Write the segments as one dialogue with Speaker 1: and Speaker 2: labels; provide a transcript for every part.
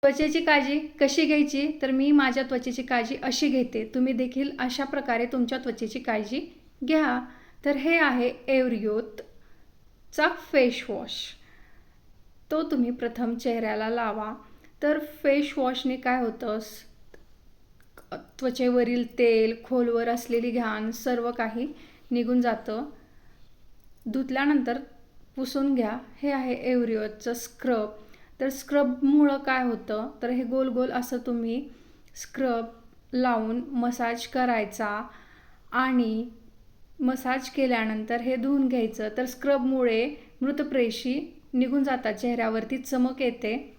Speaker 1: त्वचेची काळजी कशी घ्यायची? तर मी माझ्या त्वचेची काळजी अशी घेते. तुम्ही देखील अशा प्रकारे तुमच्या त्वचेची काळजी घ्या. तर हे आहे एव्हरिओचा फेस वॉश. तो तुम्ही प्रथम चेहऱ्याला लावा. तर फेस वॉशने काय होतं, त्वचेवरील तेल, खोलवर असलेली घाण सर्व काही निघून जातं. धुतल्यानंतर पुसून घ्या. हे आहे एव्हरिओचं स्क्रब. तर स्क्रबमुळं काय होतं, तर हे गोल गोल असं तुम्ही स्क्रब लावून मसाज करायचा आणि मसाज केल्यानंतर हे धुवून घ्यायचं. तर स्क्रबमुळे मृतपेशी निघून जातात, चेहऱ्यावरती चमक येते.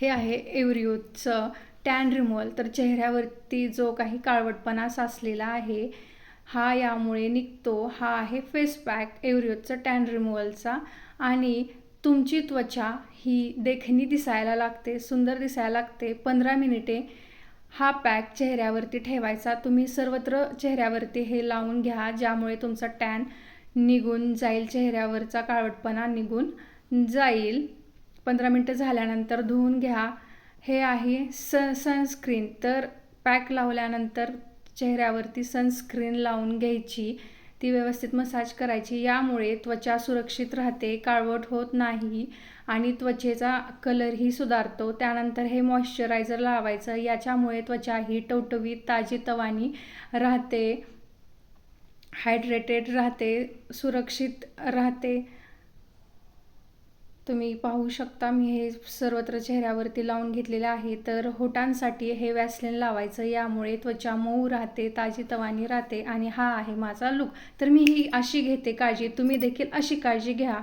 Speaker 1: हे आहे एव्हरिओचं टॅन रिमूव्हल. तर चेहऱ्यावरती जो काही काळवटपणा साचलेला आहे हा यामुळे निघतो. हा आहे फेस पॅक एव्हरिओचं टॅन रिमूव्हलचा. आणि तुमची त्वचा ही देखणी दिसायला लागते, सुंदर दिसायला लागते. 15 मिनिटे हा पॅक चेहऱ्यावरती ठेवायचा. तुम्ही सर्वत्र चेहऱ्यावरती हे लावून घ्या, ज्यामुळे तुमचा टॅन निघून जाईल, चेहऱ्यावरचा काळवटपणा निघून जाईल. 15 मिनिटं झाल्यानंतर धुवून घ्या. हे आहे सनस्क्रीन. तर पॅक लावल्यानंतर चेहऱ्यावरती सनस्क्रीन लावून घ्यायची, ती व्यवस्थित मसाज करायची. यामुळे त्वचा सुरक्षित राहते, काळवट होत नाही आणि त्वचेचा कलरही सुधारतो. त्यानंतर हे मॉइश्चरायझर लावायचं. याच्यामुळे त्वचा ही टवटवीत, ताजीतवानी राहते, हायड्रेटेड राहते, सुरक्षित राहते. तुम्ही पाहू शकता मी हे सर्वत्र चेहऱ्यावरती लावून घेतलेले आहे. तर होटांसाठी हे वॅसलीन लावायचं. यामुळे त्वचा मऊ राहते, ताजीतवानी राहते आणि हा आहे माझा लूक. तर मी ही अशी घेते काळजी. तुम्ही देखील अशी काळजी घ्या.